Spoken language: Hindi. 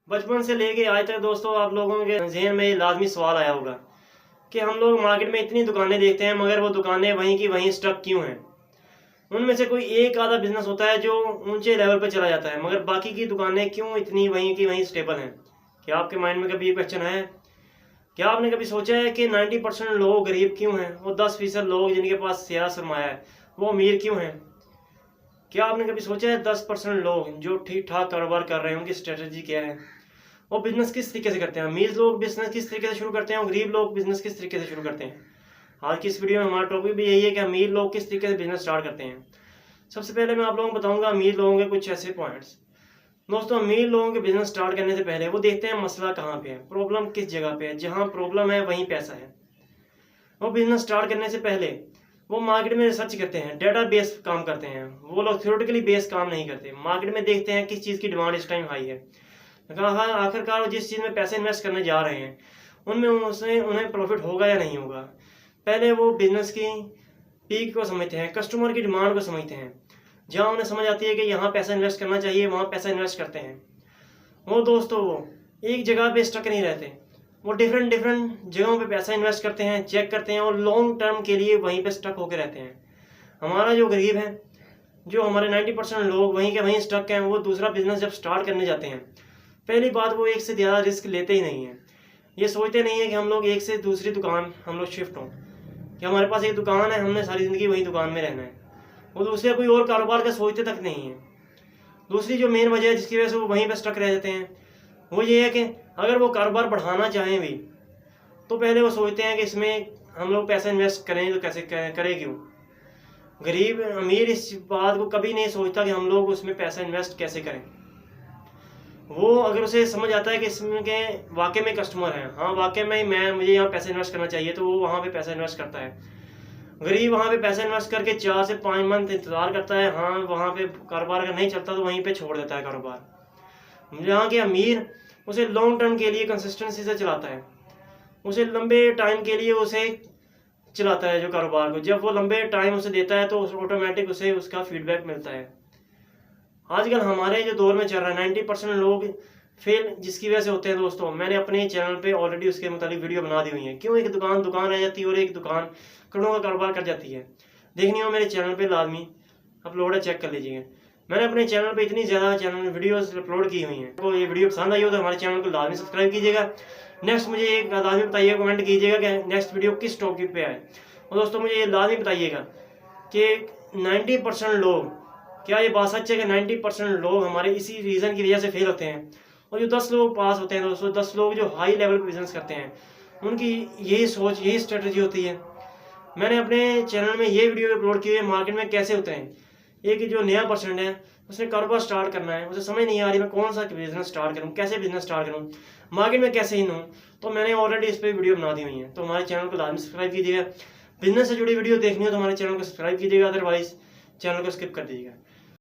बचपन से लेके आज तक दोस्तों आप लोगों के जहन में ये लाजमी सवाल आया होगा कि हम लोग मार्केट में इतनी दुकानें देखते हैं मगर वो दुकानें वहीं की वहीं स्टक क्यों हैं। उनमें से कोई एक आधा बिजनेस होता है जो ऊंचे लेवल पर चला जाता है मगर बाकी की दुकानें क्यों इतनी वहीं की वहीं स्टेबल हैं। क्या आपके माइंड में कभी ये क्वेश्चन है? क्या आपने कभी सोचा है कि 90% लोग गरीब क्यों हैं और 10% लोग जिनके पास शेयर सरमाया है वो अमीर क्यों हैं? क्या आपने कभी सोचा है 10% लोग जो ठीक ठाक कारोबार कर रहे हैं उनकी स्ट्रेटजी क्या है, वो बिजनेस किस तरीके से करते हैं, अमीर लोग बिजनेस किस तरीके से शुरू करते हैं और गरीब लोग बिजनेस किस तरीके से शुरू करते हैं। आज की इस वीडियो में हमारा टॉपिक भी यही है कि अमीर लोग किस तरीके से बिजनेस स्टार्ट करते हैं। सबसे पहले मैं आप लोगों को बताऊंगा अमीर लोगों के कुछ ऐसे पॉइंट्स। दोस्तों, अमीर लोगों के बिजनेस स्टार्ट करने से पहले वो देखते हैं मसला कहाँ पे है, प्रॉब्लम किस जगह पे है। जहाँ प्रॉब्लम है वहीं पैसा है। वो बिजनेस स्टार्ट करने से पहले वो मार्केट में रिसर्च करते हैं, डेटा बेस काम करते हैं। वो लोग थ्योरेटिकली बेस काम नहीं करते, मार्केट में देखते हैं किस चीज़ की डिमांड इस टाइम हाई है। हाँ, आखिरकार वो जिस चीज़ में पैसे इन्वेस्ट करने जा रहे हैं उनमें उन्हें प्रॉफिट होगा या नहीं होगा। पहले वो बिजनेस की पीक को समझते हैं, कस्टमर की डिमांड को समझते हैं। जहाँ उन्हें समझ आती है कि यहाँ पैसा इन्वेस्ट करना चाहिए वहाँ पैसा इन्वेस्ट करते हैं। वो दोस्तों वो एक जगह पे स्टक नहीं रहते, वो डिफरेंट डिफरेंट जगहों पे पैसा इन्वेस्ट करते हैं, चेक करते हैं और लॉन्ग टर्म के लिए वहीं पे स्टक होकर रहते हैं। हमारा जो गरीब है, जो हमारे 90% लोग वहीं के वहीं स्टक हैं, वो दूसरा बिजनेस जब स्टार्ट करने जाते हैं पहली बात वो एक से ज़्यादा रिस्क लेते ही नहीं हैं। ये सोचते नहीं है कि हम लोग एक से दूसरी दुकान हम लोग शिफ्ट हों, कि हमारे पास एक दुकान है हमने सारी ज़िंदगी वही दुकान में रहना है। वो दूसरे कोई और कारोबार का सोचते तक नहीं है। दूसरी जो मेन वजह है जिसकी वजह से वो वहीं पर स्टक रह जाते हैं वो ये है कि अगर वो कारोबार बढ़ाना चाहें भी तो पहले वो सोचते हैं कि इसमें हम लोग पैसा इन्वेस्ट करें तो कैसे करें क्यों। गरीब अमीर इस बात को कभी नहीं सोचता कि हम लोग उसमें पैसा इन्वेस्ट कैसे करें। वो अगर उसे समझ आता है कि इसमें के वाकई में कस्टमर हैं, हाँ वाकई में मुझे यहाँ पैसा इन्वेस्ट करना चाहिए, तो वो वहाँ पे पैसा इन्वेस्ट करता है। गरीब वहाँ पे पैसा इन्वेस्ट करके 4 से 5 मंथ इंतजार करता है, हाँ वहाँ पे कारोबार अगर नहीं चलता तो वहीं पे छोड़ देता है कारोबार। यहाँ के अमीर उसे लॉन्ग टर्म के लिए कंसिस्टेंसी से चलाता है, उसे लंबे टाइम के लिए उसे चलाता है जो कारोबार को। जब वो लंबे टाइम उसे देता है तो ऑटोमेटिक उसे उसका फीडबैक मिलता है। आजकल हमारे जो दौर में चल रहा है 90% लोग फेल जिसकी वजह से होते हैं दोस्तों, मैंने अपने चैनल पे ऑलरेडी उसके मुताबिक वीडियो बना दी हुई है। क्यों एक दुकान रह जाती है और एक दुकान करोड़ों का कारोबार कर जाती है। देखनी हो मेरे चैनल पे लाजमी अपलोड है, चेक कर लीजिएगा। मैंने अपने चैनल पे इतनी ज़्यादा चैनल वीडियोस अपलोड की हुई हैं। तो ये वीडियो पसंद आई हो तो हमारे चैनल को लाजमी सब्सक्राइब कीजिएगा। नेक्स्ट मुझे एक लाजमी बताइएगा, कमेंट कीजिएगा कि नेक्स्ट वीडियो किस टॉपिक पे आए। और दोस्तों मुझे ये लाजमी बताइएगा कि 90% लोग, क्या ये बात सच है कि 90% लोग हमारे इसी रीज़न की वजह से फेल होते हैं और जो 10 लोग पास होते हैं दोस्तों, 10 लोग जो हाई लेवल पे बिजनेस करते हैं उनकी यही सोच यही स्ट्रेटजी होती है। मैंने अपने चैनल में ये वीडियो अपलोड की है मार्केट में कैसे उतरें। एक जो नया पर्सन है उसने कारोबार स्टार्ट करना है, उसे समझ नहीं आ रही मैं कौन सा बिजनेस स्टार्ट करूं, कैसे बिजनेस स्टार्ट करूं, मार्केट में कैसे इन हूं, तो मैंने ऑलरेडी इस पर वीडियो बना दी हुई है। तो हमारे चैनल को लाजमी सब्सक्राइब कीजिएगा। बिजनेस से जुड़ी वीडियो देखनी हो तो हमारे चैनल को सब्सक्राइब कीजिएगा, अदरवाइज चैनल को स्किप कर दीजिएगा।